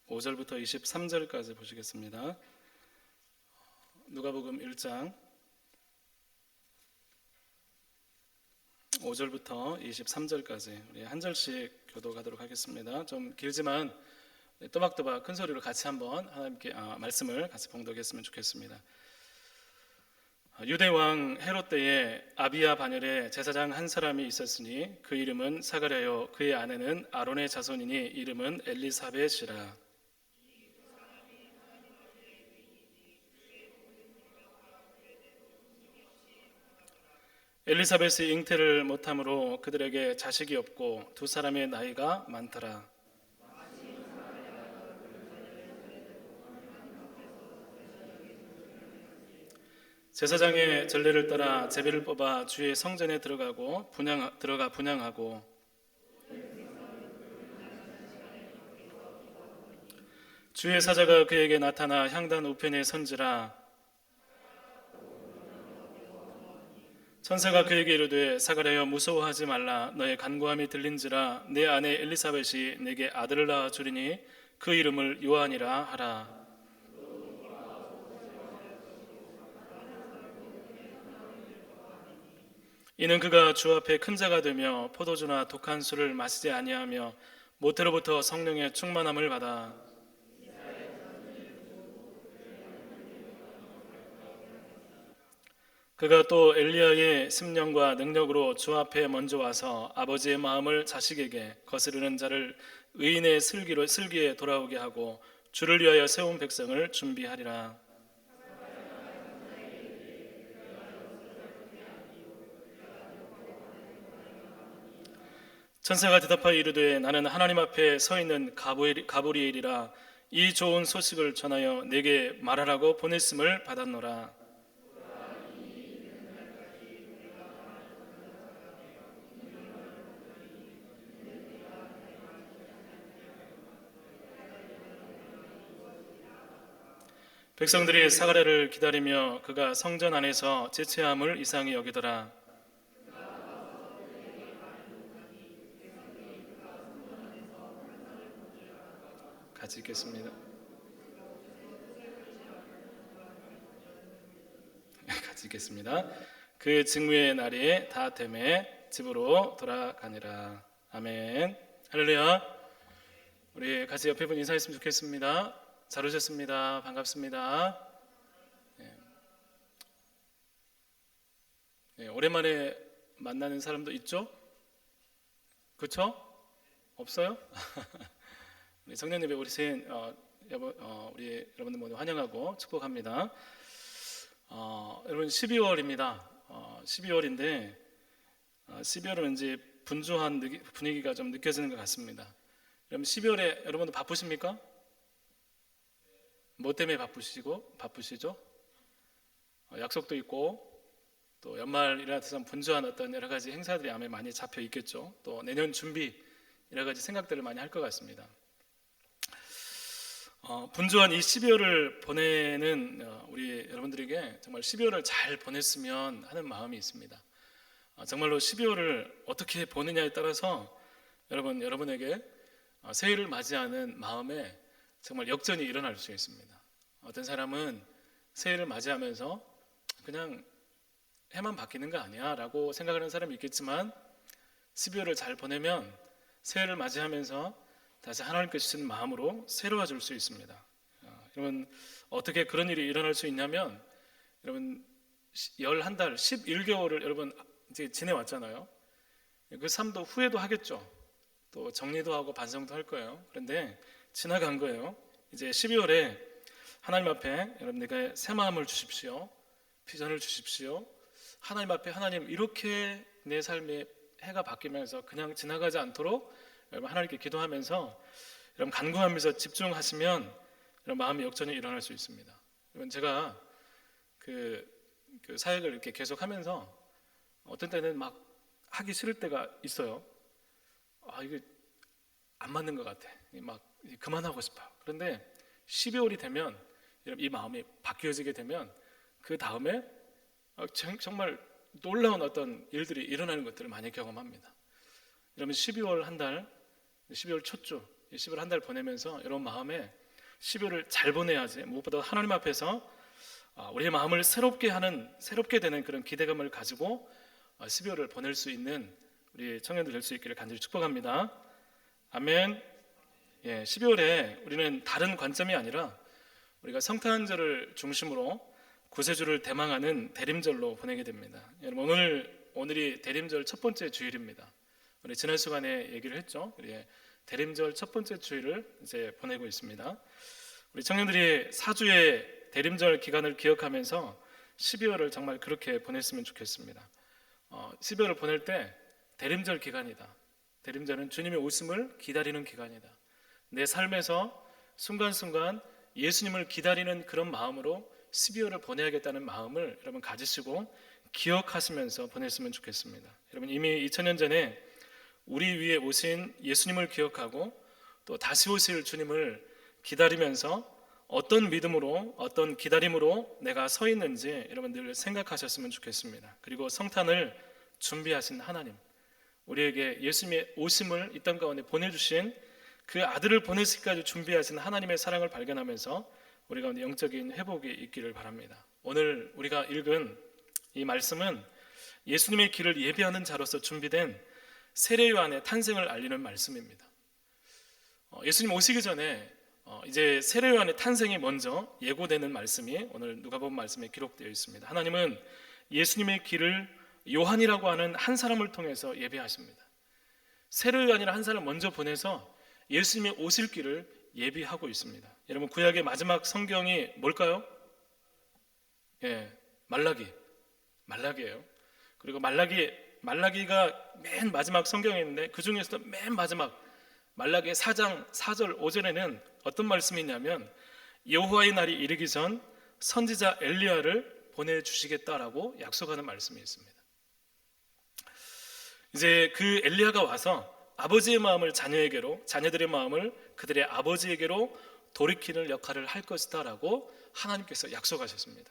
5절부터 23절까지 보시겠습니다. 누가복음 1장 5절부터 23절까지 우리 한 절씩 교독하도록 하겠습니다. 좀 길지만 또박또박 큰 소리로 같이 한번 하나님께 말씀을 같이 봉독했으면 좋겠습니다. 유대 왕 헤롯 때에 아비야 반열에 제사장 한 사람이 있었으니 그 이름은 사가랴요 그의 아내는 아론의 자손이니 이름은 엘리사벳이라. 엘리사벳이 잉태를 못함으로 그들에게 자식이 없고 두 사람의 나이가 많더라. 제사장의 전례를 따라 제비를 뽑아 주의 성전에 들어가 분향하고 주의 사자가 그에게 나타나 향단 우편에 선지라. 천사가 그에게 이르되 사가랴여 무서워하지 말라. 너의 간구함이 들린지라. 내 아내 엘리사벳이 내게 아들을 낳아 주리니 그 이름을 요한이라 하라. 이는 그가 주 앞에 큰 자가 되며 포도주나 독한 술을 마시지 아니하며 모태로부터 성령의 충만함을 받아 그가 또 엘리야의 심령과 능력으로 주 앞에 먼저 와서 아버지의 마음을 자식에게 거스르는 자를 의인의 슬기에 돌아오게 하고 주를 위하여 세운 백성을 준비하리라. 천사가 대답하여 이르되 나는 하나님 앞에 서 있는 가브리엘이라. 이 좋은 소식을 전하여 내게 말하라고 보냈음을 받았노라. 백성들이 사가랴를 기다리며 그가 성전 안에서 제체함을 이상히 여기더라. 같이 읽겠습니다. 같이 읽겠습니다. 그 직무의 날이 다 되매 집으로 돌아가니라. 아멘. 할렐루야. 우리 같이 옆에 분 인사했으면 좋겠습니다. 잘 오셨습니다. 반갑습니다. 오랜만에 만나는 사람도 있죠? 그렇죠? 없어요? 우리 성령 예배 오신 우리 여러분들 모두 환영하고 축복합니다. 여러분 12월입니다. 12월인데 12월은 왠지 분주한 분위기가 좀 느껴지는 것 같습니다. 여러분 12월에 여러분도 바쁘십니까? 뭐 때문에 바쁘시죠? 약속도 있고 또 연말이라 해서 분주한 어떤 여러 가지 행사들이 아마 많이 잡혀 있겠죠. 또 내년 준비 여러 가지 생각들을 많이 할 것 같습니다. 분주한 이 12월을 보내는 우리 여러분들에게 정말 12월을 잘 보냈으면 하는 마음이 있습니다. 정말로 12월을 어떻게 보느냐에 따라서 여러분에게 새해를 맞이하는 마음에 정말 역전이 일어날 수 있습니다. 어떤 사람은 새해를 맞이하면서 그냥 해만 바뀌는 거 아니야 라고 생각하는 사람이 있겠지만 12월을 잘 보내면 새해를 맞이하면서 다시 하나님께서 주신 마음으로 새로워질 수 있습니다. 여러분 어떻게 그런 일이 일어날 수 있냐면 여러분 11달 11개월을 여러분 이제 지내왔잖아요. 그 삶도 후회도 하겠죠. 또 정리도 하고 반성도 할 거예요. 그런데 지나간 거예요. 이제 12월에 하나님 앞에 여러분에게 새 마음을 주십시오. 비전을 주십시오. 하나님 앞에 하나님 이렇게 내 삶의 해가 바뀌면서 그냥 지나가지 않도록 여러분 하나님께 기도하면서 여러분 간구하면서 집중하시면 여러분 마음의 역전이 일어날 수 있습니다. 여러분 제가 그 사역을 이렇게 계속하면서 어떤 때는 막 하기 싫을 때가 있어요. 이게 안 맞는 것 같아. 막 그만하고 싶어요. 그런데 12월이 되면 이 마음이 바뀌어지게 되면 그 다음에 정말 놀라운 어떤 일들이 일어나는 것들을 많이 경험합니다. 여러분 12월 한 달, 12월 첫 주 12월 한 달 보내면서 이런 마음에 12월을 잘 보내야지, 무엇보다 하나님 앞에서 우리의 마음을 새롭게 되는 그런 기대감을 가지고 12월을 보낼 수 있는 우리 청년들 될 수 있기를 간절히 축복합니다. 아멘. 12월에 우리는 다른 관점이 아니라 우리가 성탄절을 중심으로 구세주를 대망하는 대림절로 보내게 됩니다. 여러분, 오늘이 대림절 첫 번째 주일입니다. 우리 지난 시간에 얘기를 했죠. 우리 대림절 첫 번째 주일을 이제 보내고 있습니다. 우리 청년들이 4주의 대림절 기간을 기억하면서 12월을 정말 그렇게 보냈으면 좋겠습니다. 12월을 보낼 때 대림절 기간이다. 대림절은 주님의 오심을 기다리는 기간이다. 내 삶에서 순간순간 예수님을 기다리는 그런 마음으로 12월을 보내야겠다는 마음을 여러분 가지시고 기억하시면서 보냈으면 좋겠습니다. 여러분, 이미 2000년 전에 우리 위에 오신 예수님을 기억하고 또 다시 오실 주님을 기다리면서 어떤 믿음으로, 어떤 기다림으로 내가 서 있는지 여러분들 생각하셨으면 좋겠습니다. 그리고 성탄을 준비하신 하나님, 우리에게 예수님의 오심을 이 땅 가운데 보내주신 그 아들을 보내시기까지 준비하신 하나님의 사랑을 발견하면서 우리 가운데 영적인 회복이 있기를 바랍니다. 오늘 우리가 읽은 이 말씀은 예수님의 길을 예비하는 자로서 준비된 세례 요한의 탄생을 알리는 말씀입니다. 예수님 오시기 전에 이제 세례 요한의 탄생이 먼저 예고되는 말씀이 오늘 누가복음 말씀에 기록되어 있습니다. 하나님은 예수님의 길을 요한이라고 하는 한 사람을 통해서 예비하십니다. 세례 요한이라 한 사람을 먼저 보내서 예수님이 오실 길을 예비하고 있습니다. 여러분, 구약의 마지막 성경이 뭘까요? 말라기예요. 그리고 말라기가 맨 마지막 성경에 있는데 그 중에서도 맨 마지막 말라기 4장 4절 5절에는 어떤 말씀이 있냐면 여호와의 날이 이르기 전 선지자 엘리야를 보내주시겠다라고 약속하는 말씀이 있습니다. 이제 그 엘리야가 와서 아버지의 마음을 자녀에게로, 자녀들의 마음을 그들의 아버지에게로 돌이키는 역할을 할 것이다 라고 하나님께서 약속하셨습니다.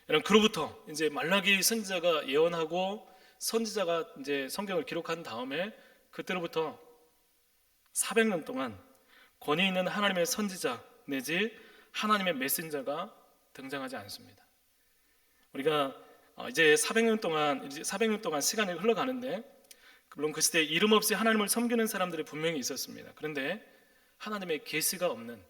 여러분, 그로부터 이제 말라기 선지자가 예언하고 선지자가 이제 성경을 기록한 다음에 그때로부터 400년 동안 권위 있는 하나님의 선지자 내지 하나님의 메신저가 등장하지 않습니다. 우리가 이제 400년 동안 시간이 흘러가는데, 물론 그 시대에 이름 없이 하나님을 섬기는 사람들이 분명히 있었습니다. 그런데 하나님의 계시가 없는,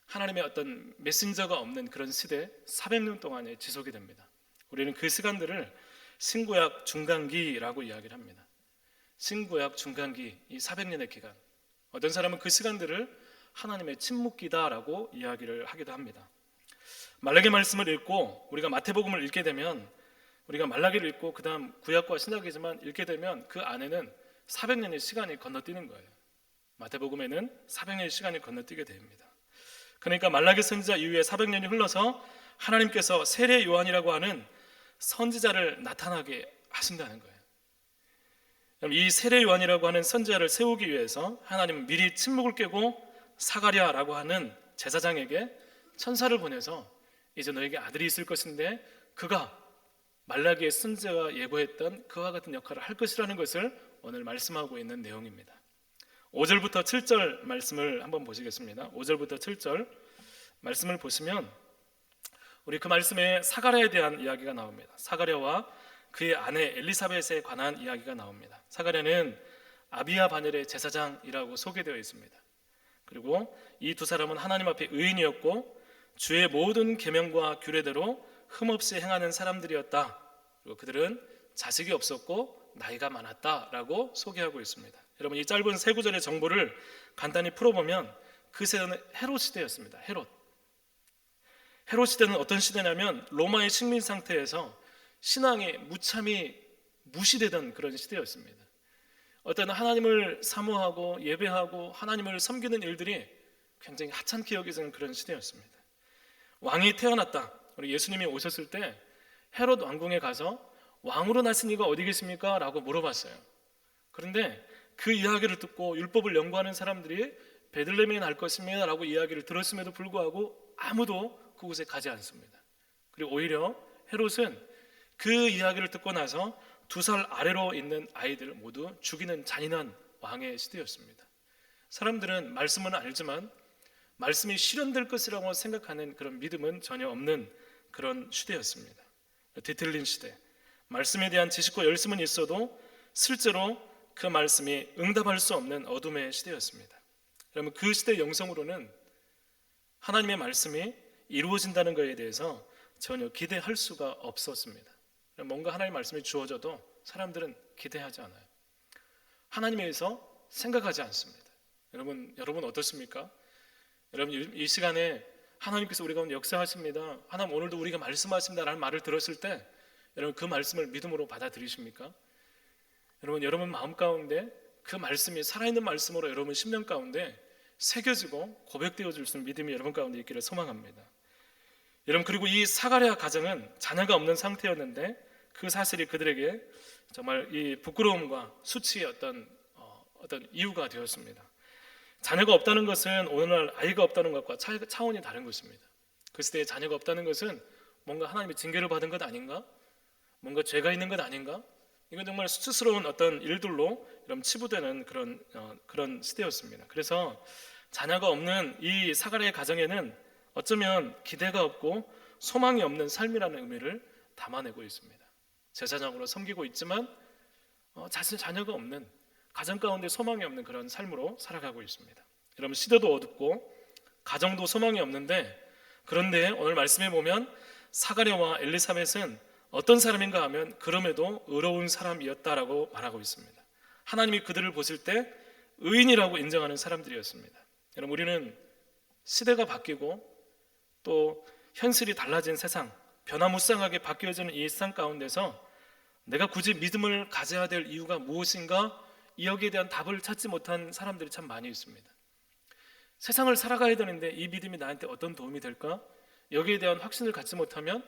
하나님의 어떤 메신저가 없는 그런 시대 400년 동안에 지속이 됩니다. 우리는 그 시간들을 신구약 중간기라고 이야기를 합니다. 신구약 중간기, 이 400년의 기간, 어떤 사람은 그 시간들을 하나님의 침묵기다라고 이야기를 하기도 합니다. 말라기 말씀을 읽고 우리가 마태복음을 읽게 되면, 우리가 말라기를 읽고 그 다음 구약과 신약이지만 읽게 되면 그 안에는 400년의 시간이 건너뛰는 거예요. 마태복음에는 400년의 시간이 건너뛰게 됩니다. 그러니까 말라기 선지자 이후에 400년이 흘러서 하나님께서 세례 요한이라고 하는 선지자를 나타나게 하신다는 거예요. 이 세례 요한이라고 하는 선지자를 세우기 위해서 하나님은 미리 침묵을 깨고 사가랴라고 하는 제사장에게 천사를 보내서 이제 너에게 아들이 있을 것인데 그가 말라기의 선지자가 예고했던 그와 같은 역할을 할 것이라는 것을 오늘 말씀하고 있는 내용입니다. 5절부터 7절 말씀을 한번 보시겠습니다. 5절부터 7절 말씀을 보시면 우리 그 말씀에 사가랴에 대한 이야기가 나옵니다. 사가랴와 그의 아내 엘리사벳에 관한 이야기가 나옵니다. 사가랴는 아비야 바넬의 제사장이라고 소개되어 있습니다. 그리고 이 두 사람은 하나님 앞에 의인이었고 주의 모든 계명과 규례대로 흠없이 행하는 사람들이었다. 그리고 그들은 자식이 없었고 나이가 많았다라고 소개하고 있습니다. 여러분, 이 짧은 세 구절의 정보를 간단히 풀어보면 그 시대는 헤롯 시대였습니다. 헤롯 시대는 어떤 시대냐면 로마의 식민 상태에서 신앙이 무참히 무시되던 그런 시대였습니다. 어떤 하나님을 사모하고 예배하고 하나님을 섬기는 일들이 굉장히 하찮게 여겨지는 그런 시대였습니다. 왕이 태어났다. 우리 예수님이 오셨을 때 헤롯 왕궁에 가서 왕으로 나신 이가 어디 계십니까? 라고 물어봤어요. 그런데 그 이야기를 듣고 율법을 연구하는 사람들이 베들레헴에 날 것입니다 라고 이야기를 들었음에도 불구하고 아무도 그곳에 가지 않습니다. 그리고 오히려 헤롯은 그 이야기를 듣고 나서 2살 아래로 있는 아이들을 모두 죽이는 잔인한 왕의 시대였습니다. 사람들은 말씀은 알지만 말씀이 실현될 것이라고 생각하는 그런 믿음은 전혀 없는 그런 시대였습니다. 뒤틀린 시대. 말씀에 대한 지식과 열심은 있어도 실제로 그 말씀이 응답할 수 없는 어둠의 시대였습니다. 그러면 그 시대 영성으로는 하나님의 말씀이 이루어진다는 것에 대해서 전혀 기대할 수가 없었습니다. 뭔가 하나님의 말씀이 주어져도 사람들은 기대하지 않아요. 하나님에 대해서 생각하지 않습니다. 여러분 어떻습니까? 여러분 이 시간에 하나님께서 우리 가운데 역사하십니다, 하나님 오늘도 우리가 말씀하십니다 라는 말을 들었을 때 여러분 그 말씀을 믿음으로 받아들이십니까? 여러분 마음 가운데 그 말씀이 살아있는 말씀으로 여러분 심령 가운데 새겨지고 고백되어질 수 있는 믿음이 여러분 가운데 있기를 소망합니다. 여러분, 그리고 이 사가랴 가정은 자녀가 없는 상태였는데 그 사실이 그들에게 정말 이 부끄러움과 수치의 어떤 이유가 되었습니다. 자녀가 없다는 것은 오늘날 아이가 없다는 것과 차원이 다른 것입니다. 그 시대에 자녀가 없다는 것은 뭔가 하나님의 징계를 받은 것 아닌가? 뭔가 죄가 있는 것 아닌가? 이건 정말 수치스러운 어떤 일들로 치부되는 그런 시대였습니다. 그래서 자녀가 없는 이 사가랴의 가정에는 어쩌면 기대가 없고 소망이 없는 삶이라는 의미를 담아내고 있습니다. 제사장으로 섬기고 있지만 자녀가 없는, 가정 가운데 소망이 없는 그런 삶으로 살아가고 있습니다. 여러분, 시대도 어둡고 가정도 소망이 없는데, 그런데 오늘 말씀에 보면 사가랴와 엘리사벳은 어떤 사람인가 하면 그럼에도 의로운 사람이었다라고 말하고 있습니다. 하나님이 그들을 보실 때 의인이라고 인정하는 사람들이었습니다. 여러분, 우리는 시대가 바뀌고 또 현실이 달라진 세상, 변화무쌍하게 바뀌어지는 이 세상 가운데서 내가 굳이 믿음을 가져야 될 이유가 무엇인가, 여기에 대한 답을 찾지 못한 사람들이 참 많이 있습니다. 세상을 살아가야 되는데 이 믿음이 나한테 어떤 도움이 될까? 여기에 대한 확신을 갖지 못하면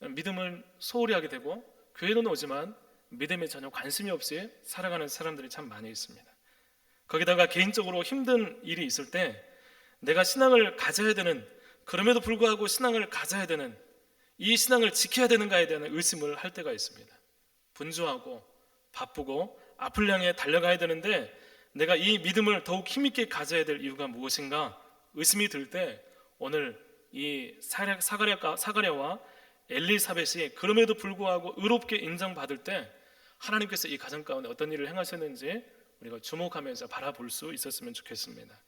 믿음을 소홀히 하게 되고 교회는 오지만 믿음에 전혀 관심이 없이 살아가는 사람들이 참 많이 있습니다. 거기다가 개인적으로 힘든 일이 있을 때 내가 신앙을 가져야 되는, 그럼에도 불구하고 신앙을 가져야 되는, 이 신앙을 지켜야 되는가에 대한 의심을 할 때가 있습니다. 분주하고 바쁘고 앞을 향해 달려가야 되는데 내가 이 믿음을 더욱 힘있게 가져야 될 이유가 무엇인가 의심이 들 때, 오늘 이 사가랴와 엘리사벳이 그럼에도 불구하고 의롭게 인정받을 때 하나님께서 이 가정 가운데 어떤 일을 행하셨는지 우리가 주목하면서 바라볼 수 있었으면 좋겠습니다.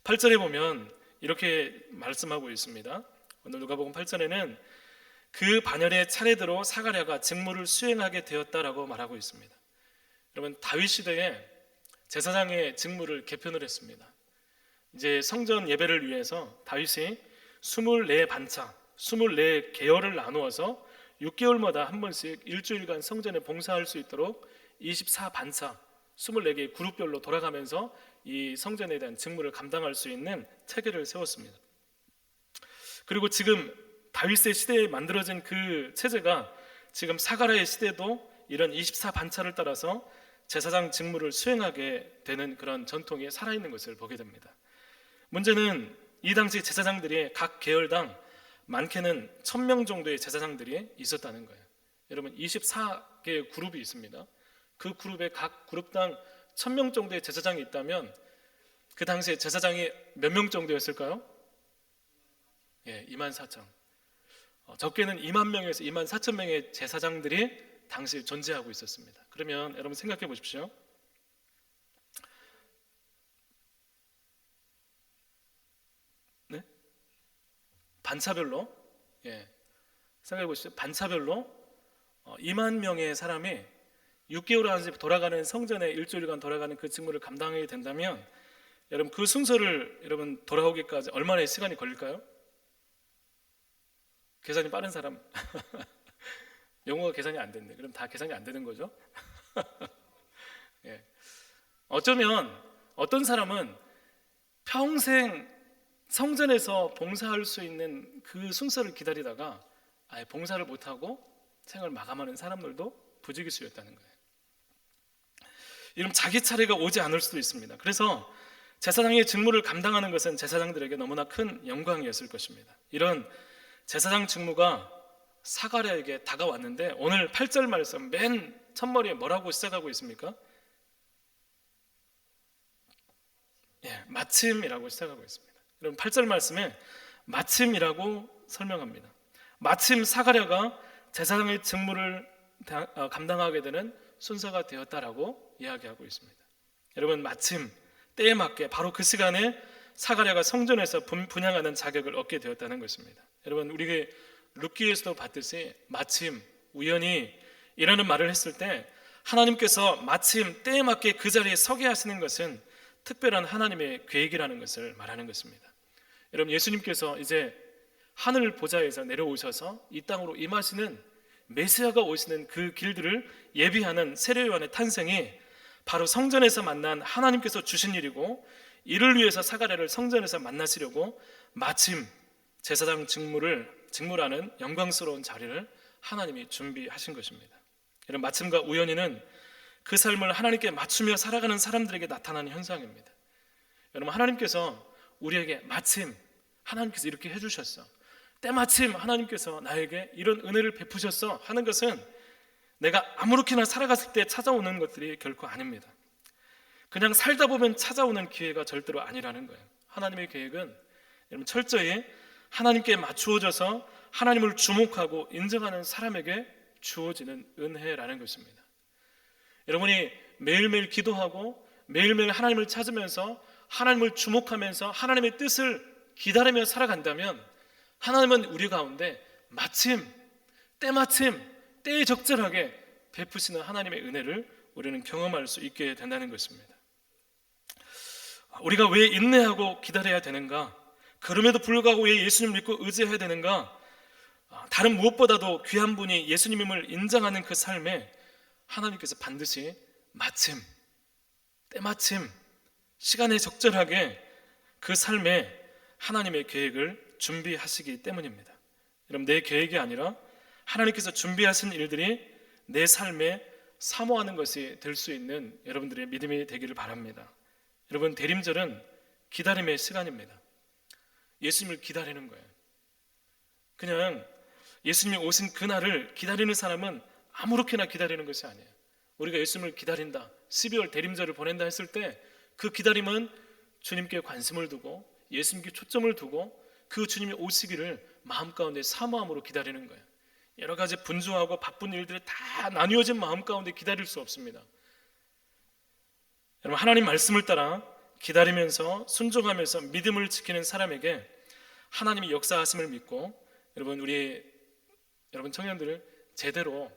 8절에 보면 이렇게 말씀하고 있습니다. 오늘 누가복음 8절에는 그 반열의 차례대로 사가랴가 직무를 수행하게 되었다라고 말하고 있습니다. 여러분, 다윗 시대에 제사장의 직무를 개편을 했습니다. 이제 성전 예배를 위해서 다윗이 24반차, 24계열을 나누어서 6개월마다 한 번씩 일주일간 성전에 봉사할 수 있도록 24반차, 24개의 그룹별로 돌아가면서 이 성전에 대한 직무를 감당할 수 있는 체계를 세웠습니다. 그리고 지금 다윗의 시대에 만들어진 그 체제가 지금 사가랴의 시대도 이런 24반차를 따라서 제사장 직무를 수행하게 되는 그런 전통이 살아있는 것을 보게 됩니다. 문제는 이 당시 제사장들이 각 계열당 많게는 1000명 정도의 제사장들이 있었다는 거예요. 여러분, 24개의 그룹이 있습니다. 그 그룹에 각 그룹당 1000명 정도의 제사장이 있다면 그 당시에 제사장이 몇 명 정도였을까요? 24,000. 적게는 2만 명에서 2만 4천 명의 제사장들이 당시에 존재하고 있었습니다. 그러면 여러분 생각해 보십시오. 네? 반차별로, 생각해 보십시오. 반차별로 2만 명의 사람이 6개월 안에 돌아가는 성전에 일주일간 돌아가는 그 직무를 감당하게 된다면 여러분, 그 순서를 여러분 돌아오기까지 얼마나 시간이 걸릴까요? 계산이 빠른 사람. 영어가 계산이 안 됐네. 그럼 다 계산이 안 되는 거죠. 어쩌면 어떤 사람은 평생 성전에서 봉사할 수 있는 그 순서를 기다리다가 아예 봉사를 못하고 생을 마감하는 사람들도 부지기수였다는 거예요. 이런 자기 차례가 오지 않을 수도 있습니다. 그래서 제사장의 직무를 감당하는 것은 제사장들에게 너무나 큰 영광이었을 것입니다. 이런 제사장 직무가 사가랴에게 다가왔는데 오늘 8절 말씀 맨 첫머리에 뭐라고 시작하고 있습니까? 마침이라고 시작하고 있습니다. 여러분 8절 말씀에 마침이라고 설명합니다. 마침 사가랴가 제사장의 직무를 감당하게 되는 순서가 되었다라고 이야기하고 있습니다. 여러분 마침 때에 맞게 바로 그 시간에 사가랴가 성전에서 분향하는 자격을 얻게 되었다는 것입니다. 여러분 우리 룻기에서도 봤듯이 마침 우연히 이라는 말을 했을 때 하나님께서 마침 때에 맞게 그 자리에 서게 하시는 것은 특별한 하나님의 계획이라는 것을 말하는 것입니다. 여러분 예수님께서 이제 하늘 보좌에서 내려오셔서 이 땅으로 임하시는 메시아가 오시는 그 길들을 예비하는 세례 요한의 탄생이 바로 성전에서 만난 하나님께서 주신 일이고, 이를 위해서 사가랴를 성전에서 만나시려고 마침 제사장 직무라는 영광스러운 자리를 하나님이 준비하신 것입니다. 이런 마침과 우연히는 그 삶을 하나님께 맞추며 살아가는 사람들에게 나타나는 현상입니다. 여러분 하나님께서 우리에게 마침 하나님께서 이렇게 해주셨어, 때마침 하나님께서 나에게 이런 은혜를 베푸셨어 하는 것은 내가 아무렇게나 살아갔을 때 찾아오는 것들이 결코 아닙니다. 그냥 살다 보면 찾아오는 기회가 절대로 아니라는 거예요. 하나님의 계획은 여러분 철저히 하나님께 맞추어져서 하나님을 주목하고 인정하는 사람에게 주어지는 은혜라는 것입니다. 여러분이 매일매일 기도하고 매일매일 하나님을 찾으면서 하나님을 주목하면서 하나님의 뜻을 기다리며 살아간다면 하나님은 우리 가운데 마침, 때마침, 때에 적절하게 베푸시는 하나님의 은혜를 우리는 경험할 수 있게 된다는 것입니다. 우리가 왜 인내하고 기다려야 되는가? 그럼에도 불구하고 왜 예수님 믿고 의지해야 되는가? 다른 무엇보다도 귀한 분이 예수님임을 인정하는 그 삶에 하나님께서 반드시 마침, 때마침, 시간에 적절하게 그 삶에 하나님의 계획을 준비하시기 때문입니다. 여러분 내 계획이 아니라 하나님께서 준비하신 일들이 내 삶에 사모하는 것이 될 수 있는 여러분들의 믿음이 되기를 바랍니다. 여러분 대림절은 기다림의 시간입니다. 예수님을 기다리는 거예요. 그냥 예수님이 오신 그날을 기다리는 사람은 아무렇게나 기다리는 것이 아니에요. 우리가 예수님을 기다린다, 12월 대림절을 보낸다 했을 때 그 기다림은 주님께 관심을 두고 예수님께 초점을 두고 그 주님이 오시기를 마음 가운데 사모함으로 기다리는 거예요. 여러 가지 분주하고 바쁜 일들이 다 나뉘어진 마음 가운데 기다릴 수 없습니다. 여러분 하나님 말씀을 따라 기다리면서 순종하면서 믿음을 지키는 사람에게 하나님이 역사하심을 믿고 여러분 청년들을 제대로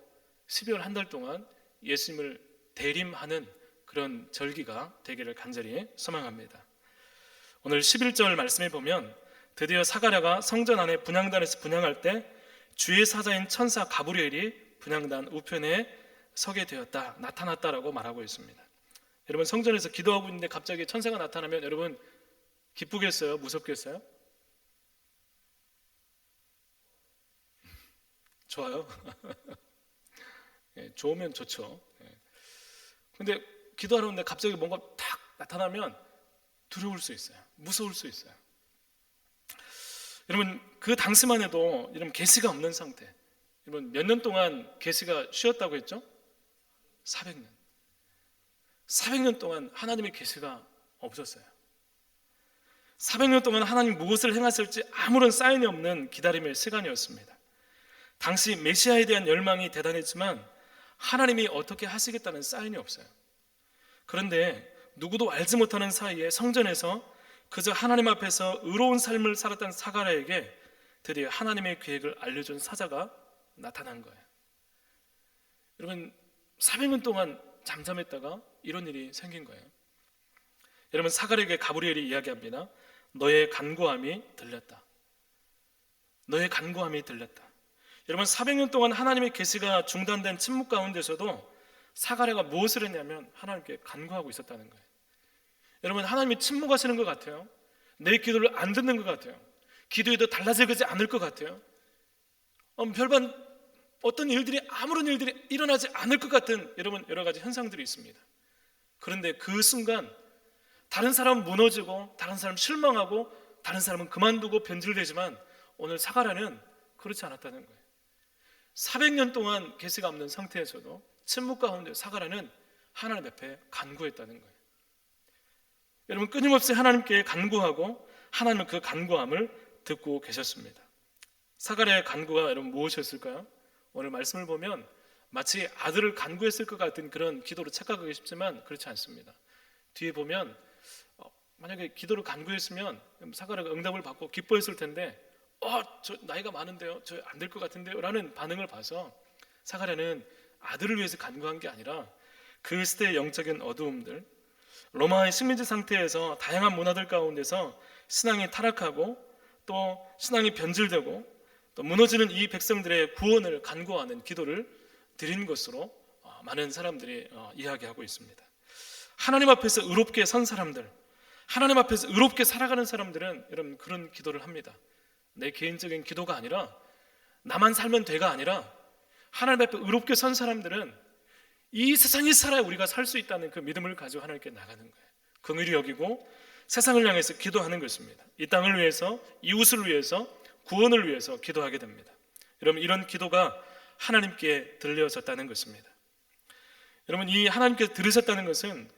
12월 한 달 동안 예수님을 대림하는 그런 절기가 되기를 간절히 소망합니다. 오늘 11절 말씀에 보면 드디어 사가랴가 성전 안에 분향단에서 분향할 때 주의 사자인 천사 가브리엘이 분향단 우편에 서게 되었다, 나타났다라고 말하고 있습니다. 여러분 성전에서 기도하고 있는데 갑자기 천사가 나타나면 여러분 기쁘겠어요? 무섭겠어요? 좋아요. 좋으면 좋죠. 근데 기도하는데 갑자기 뭔가 탁 나타나면 두려울 수 있어요. 무서울 수 있어요. 여러분 그 당시만 해도 여러분 계시가 없는 상태. 여러분 몇 년 동안 계시가 쉬었다고 했죠? 400년. 400년 동안 하나님의 계시가 없었어요. 400년 동안 하나님 무엇을 행하실지 아무런 사인이 없는 기다림의 시간이었습니다. 당시 메시아에 대한 열망이 대단했지만 하나님이 어떻게 하시겠다는 사인이 없어요. 그런데 누구도 알지 못하는 사이에 성전에서 그저 하나님 앞에서 의로운 삶을 살았던 사가랴에게 드디어 하나님의 계획을 알려준 사자가 나타난 거예요. 여러분 400년 동안 잠잠했다가 이런 일이 생긴 거예요. 여러분 사가랴에게 가브리엘이 이야기합니다. 너의 간구함이 들렸다. 너의 간구함이 들렸다. 여러분 400년 동안 하나님의 계시가 중단된 침묵 가운데서도 사가랴가 무엇을 했냐면 하나님께 간구하고 있었다는 거예요. 여러분 하나님이 침묵하시는 것 같아요. 내 기도를 안 듣는 것 같아요. 기도에도 달라지지 않을 것 같아요. 별반 어떤 일들이 아무런 일들이 일어나지 않을 것 같은 여러분 여러 가지 현상들이 있습니다. 그런데 그 순간 다른 사람은 무너지고 다른 사람은 실망하고 다른 사람은 그만두고 변질되지만 오늘 사가랴는 그렇지 않았다는 거예요. 400년 동안 계시가 없는 상태에서도 침묵 가운데 사가랴는 하나님 앞에 간구했다는 거예요. 여러분 끊임없이 하나님께 간구하고 하나님은 그 간구함을 듣고 계셨습니다. 사가랴의 간구가 여러분 무엇이었을까요? 오늘 말씀을 보면 마치 아들을 간구했을 것 같은 그런 기도로 착각하기 쉽지만 그렇지 않습니다. 뒤에 보면 만약에 기도를 간구했으면 사가랴가 응답을 받고 기뻐했을 텐데 저 나이가 많은데요, 저 안 될 것 같은데요 라는 반응을 봐서 사가랴는 아들을 위해서 간구한 게 아니라 그 시대의 영적인 어두움들, 로마의 식민지 상태에서 다양한 문화들 가운데서 신앙이 타락하고 또 신앙이 변질되고 또 무너지는 이 백성들의 구원을 간구하는 기도를 드린 것으로 많은 사람들이 이야기하고 있습니다. 하나님 앞에서 의롭게 선 사람들, 하나님 앞에서 의롭게 살아가는 사람들은 여러분 그런 기도를 합니다. 내 개인적인 기도가 아니라 나만 살면 돼가 아니라 하나님 앞에 의롭게 선 사람들은 이 세상에 살아야 우리가 살 수 있다는 그 믿음을 가지고 하나님께 나가는 거예요. 긍휼히 여기고 세상을 향해서 기도하는 것입니다. 이 땅을 위해서, 이웃을 위해서, 구원을 위해서 기도하게 됩니다. 여러분 이런 기도가 하나님께 들려졌다는 것입니다. 여러분 이 하나님께 들으셨다는 것은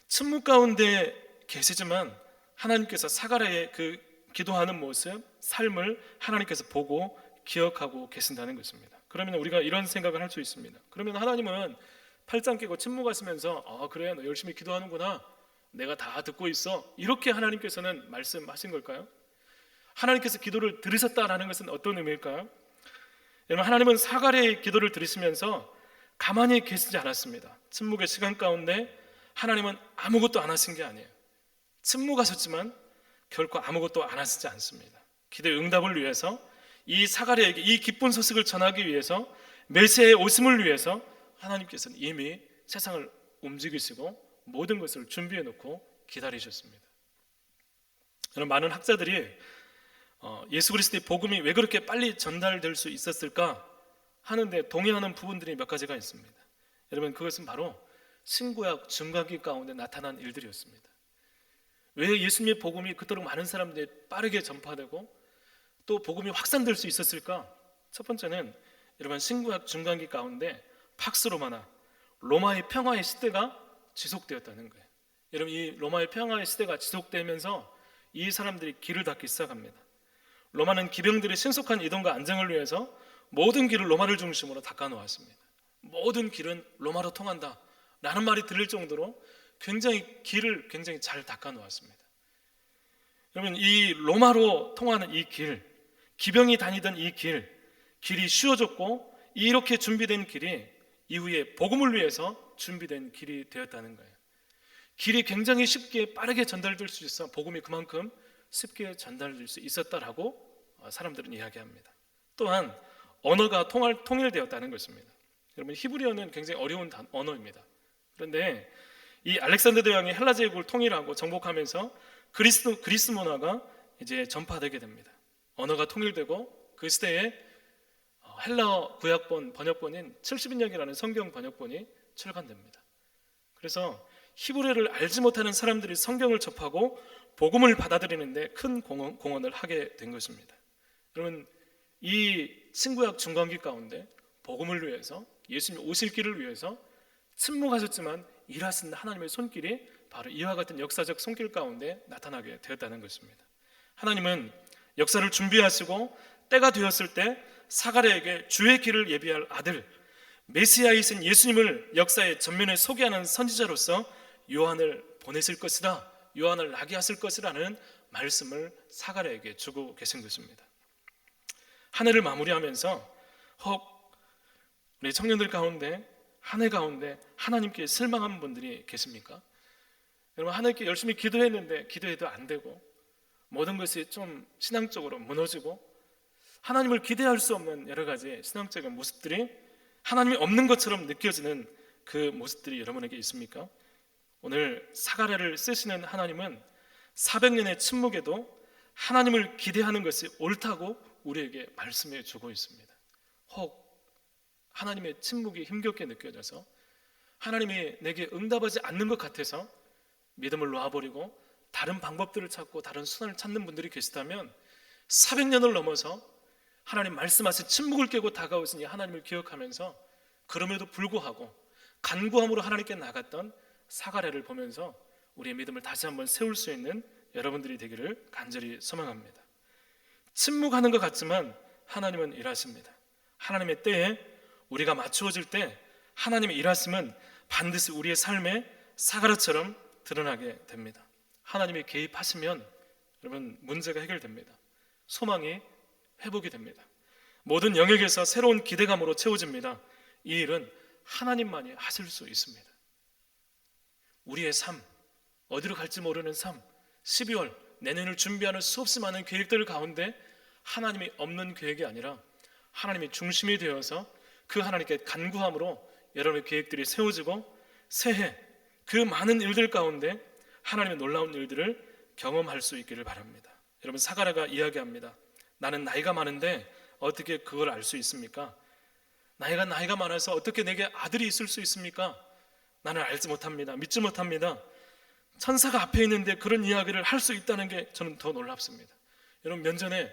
침묵 가운데 계시지만 하나님께서 사가랴의 그 기도하는 모습, 삶을 하나님께서 보고 기억하고 계신다는 것입니다. 그러면 우리가 이런 생각을 할 수 있습니다. 그러면 하나님은 팔짱 끼고 침묵하시면서 그래 너 열심히 기도하는구나, 내가 다 듣고 있어, 이렇게 하나님께서는 말씀하신 걸까요? 하나님께서 기도를 들으셨다라는 것은 어떤 의미일까요? 여러분 하나님은 사가랴의 기도를 들으시면서 가만히 계시지 않았습니다. 침묵의 시간 가운데 하나님은 아무것도 안 하신 게 아니에요. 침묵하셨지만 결코 아무것도 안 하시지 않습니다. 기도의 응답을 위해서, 이 사가랴에게 이 기쁜 소식을 전하기 위해서, 메시아의 오심을 위해서 하나님께서는 이미 세상을 움직이시고 모든 것을 준비해 놓고 기다리셨습니다. 여러분 많은 학자들이 예수 그리스도의 복음이 왜 그렇게 빨리 전달될 수 있었을까 하는데 동의하는 부분들이 몇 가지가 있습니다. 여러분 그것은 바로 신구약 중간기 가운데 나타난 일들이었습니다. 왜 예수님의 복음이 그토록 많은 사람들이 빠르게 전파되고 또 복음이 확산될 수 있었을까? 첫 번째는 여러분 신구약 중간기 가운데 팍스 로마나 로마의 평화의 시대가 지속되었다는 거예요. 여러분 이 로마의 평화의 시대가 지속되면서 이 사람들이 길을 닫기 시작합니다. 로마는 기병들의 신속한 이동과 안정을 위해서 모든 길을 로마를 중심으로 닦아 놓았습니다. 모든 길은 로마로 통한다 라는 말이 들릴 정도로 길을 굉장히 잘 닦아 놓았습니다. 여러분 이 로마로 통하는 이 길, 기병이 다니던 이 길이 쉬워졌고 이렇게 준비된 길이 이후에 복음을 위해서 준비된 길이 되었다는 거예요. 길이 굉장히 쉽게 빠르게 전달될 수 있어 복음이 그만큼 쉽게 전달될 수 있었다라고 사람들은 이야기합니다. 또한 언어가 통일되었다는 것입니다. 여러분 히브리어는 굉장히 어려운 언어입니다. 그런데 이 알렉산더 대왕이 헬라 제국을 통일하고 정복하면서 그리스 문화가 이제 전파되게 됩니다. 언어가 통일되고 그 시대에 헬라 구약본 번역본인 70인역이라는 성경 번역본이 출간됩니다. 그래서 히브리어를 알지 못하는 사람들이 성경을 접하고 복음을 받아들이는데 큰 공헌을 하게 된 것입니다. 여러분 이 신구약 중간기 가운데 복음을 위해서, 예수님 오실 길을 위해서 침묵하셨지만 일하신 하나님의 손길이 바로 이와 같은 역사적 손길 가운데 나타나게 되었다는 것입니다. 하나님은 역사를 준비하시고 때가 되었을 때 사가랴에게 주의 길을 예비할 아들 메시아이신 예수님을 역사의 전면에 소개하는 선지자로서 요한을 보내실 것이다, 요한을 나게 하실 것이라는 말씀을 사가랴에게 주고 계신 것입니다. 한 해를 마무리하면서 우리 청년들 가운데 한 해 가운데 하나님께 실망한 분들이 계십니까? 여러분 한 해께 열심히 기도했는데 기도해도 안 되고 모든 것이 좀 신앙적으로 무너지고 하나님을 기대할 수 없는 여러 가지 신앙적인 모습들이 하나님이 없는 것처럼 느껴지는 그 모습들이 여러분에게 있습니까? 오늘 사가랴를 쓰시는 하나님은 400년의 침묵에도 하나님을 기대하는 것이 옳다고 우리에게 말씀해 주고 있습니다. 혹 하나님의 침묵이 힘겹게 느껴져서 하나님이 내게 응답하지 않는 것 같아서 믿음을 놓아버리고 다른 방법들을 찾고 다른 수단을 찾는 분들이 계시다면 400년을 넘어서 하나님 말씀하신 침묵을 깨고 다가오신 이 하나님을 기억하면서 그럼에도 불구하고 간구함으로 하나님께 나갔던 사가랴를 보면서 우리의 믿음을 다시 한번 세울 수 있는 여러분들이 되기를 간절히 소망합니다. 침묵하는 것 같지만 하나님은 일하십니다. 하나님의 때에 우리가 맞추어질 때 하나님의 일하심은 반드시 우리의 삶에 사가라처럼 드러나게 됩니다. 하나님이 개입하시면 여러분 문제가 해결됩니다. 소망이 회복이 됩니다. 모든 영역에서 새로운 기대감으로 채워집니다. 이 일은 하나님만이 하실 수 있습니다. 우리의 삶, 어디로 갈지 모르는 삶, 12월 내년을 준비하는 수없이 많은 계획들 가운데 하나님이 없는 계획이 아니라 하나님이 중심이 되어서 그 하나님께 간구함으로 여러분의 계획들이 세워지고 새해 그 많은 일들 가운데 하나님의 놀라운 일들을 경험할 수 있기를 바랍니다. 여러분, 사가랴가 이야기합니다. 나는 나이가 많은데 어떻게 그걸 알 수 있습니까? 나이가 많아서 어떻게 내게 아들이 있을 수 있습니까? 나는 알지 못합니다. 믿지 못합니다. 천사가 앞에 있는데 그런 이야기를 할 수 있다는 게 저는 더 놀랍습니다. 여러분, 면전에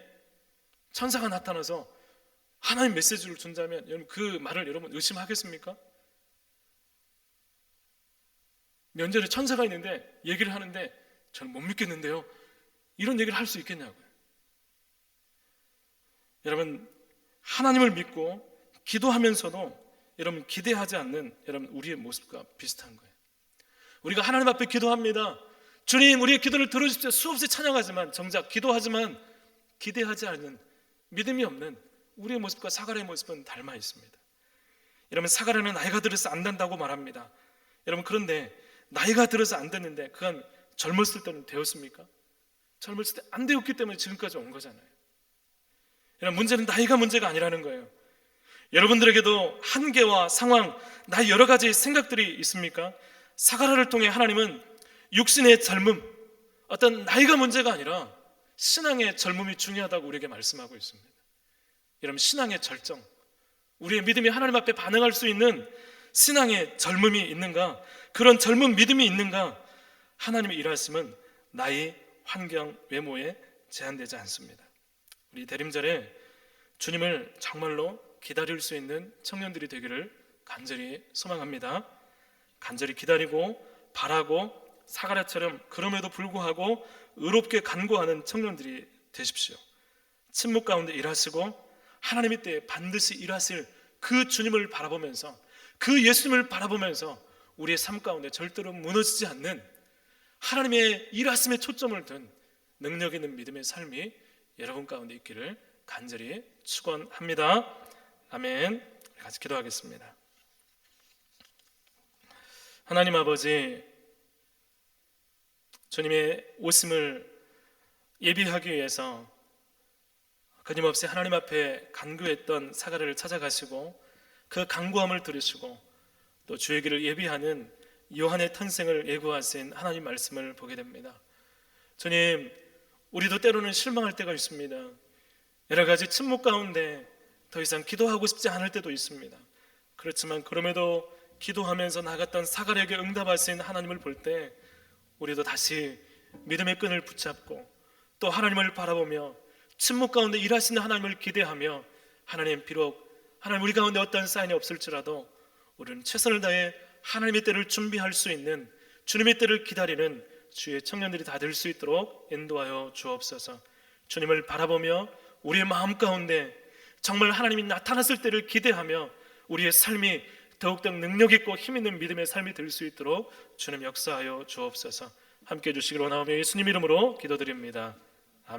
천사가 나타나서 하나님 메시지를 준다면 여러분 그 말을 여러분 의심하겠습니까? 면전에 천사가 있는데 얘기를 하는데 저는 못 믿겠는데요. 이런 얘기를 할 수 있겠냐고요. 여러분, 하나님을 믿고 기도하면서도 여러분 기대하지 않는 여러분 우리의 모습과 비슷한 거예요. 우리가 하나님 앞에 기도합니다. 주님, 우리의 기도를 들어주십시오. 수없이 찬양하지만 정작 기도하지만 기대하지 않는 믿음이 없는 우리의 모습과 사가랴의 모습은 닮아 있습니다. 여러분, 사가랴는 나이가 들어서 안 된다고 말합니다. 여러분, 그런데 나이가 들어서 안 됐는데 그건 젊었을 때는 되었습니까? 젊었을 때 안 되었기 때문에 지금까지 온 거잖아요. 여러분, 문제는 나이가 문제가 아니라는 거예요. 여러분들에게도 한계와 상황, 나이 여러 가지 생각들이 있습니까? 사가랴를 통해 하나님은 육신의 젊음, 어떤 나이가 문제가 아니라 신앙의 젊음이 중요하다고 우리에게 말씀하고 있습니다. 여러분, 신앙의 절정, 우리의 믿음이 하나님 앞에 반응할 수 있는 신앙의 젊음이 있는가? 그런 젊은 믿음이 있는가? 하나님의 일하심은 나이, 환경, 외모에 제한되지 않습니다. 우리 대림절에 주님을 정말로 기다릴 수 있는 청년들이 되기를 간절히 소망합니다. 간절히 기다리고 바라고 사가랴처럼 그럼에도 불구하고 의롭게 간구하는 청년들이 되십시오. 침묵 가운데 일하시고 하나님의 때에 반드시 일하실 그 주님을 바라보면서 그 예수님을 바라보면서 우리의 삶 가운데 절대로 무너지지 않는 하나님의 일하심에 초점을 둔 능력 있는 믿음의 삶이 여러분 가운데 있기를 간절히 축원합니다. 아멘. 같이 기도하겠습니다. 하나님 아버지, 주님의 오심을 예비하기 위해서 끊임없이 하나님 앞에 간구했던 사가랴를 찾아가시고 그 간구함을 들으시고 또 주의 길을 예비하는 요한의 탄생을 예고하신 하나님 말씀을 보게 됩니다. 주님, 우리도 때로는 실망할 때가 있습니다. 여러 가지 침묵 가운데 더 이상 기도하고 싶지 않을 때도 있습니다. 그렇지만 그럼에도 기도하면서 나갔던 사가랴에게 응답하신 하나님을 볼 때 우리도 다시 믿음의 끈을 붙잡고 또 하나님을 바라보며 침묵 가운데 일하시는 하나님을 기대하며 하나님, 비록 하나님 우리 가운데 어떤 사인이 없을지라도 우리는 최선을 다해 하나님의 때를 준비할 수 있는 주님의 때를 기다리는 주의 청년들이 다 될 수 있도록 인도하여 주옵소서. 주님을 바라보며 우리의 마음 가운데 정말 하나님이 나타났을 때를 기대하며 우리의 삶이 더욱더 능력 있고 힘 있는 믿음의 삶이 될 수 있도록 주님 역사하여 주옵소서. 함께해 주시기로 원하오며 예수님 이름으로 기도드립니다.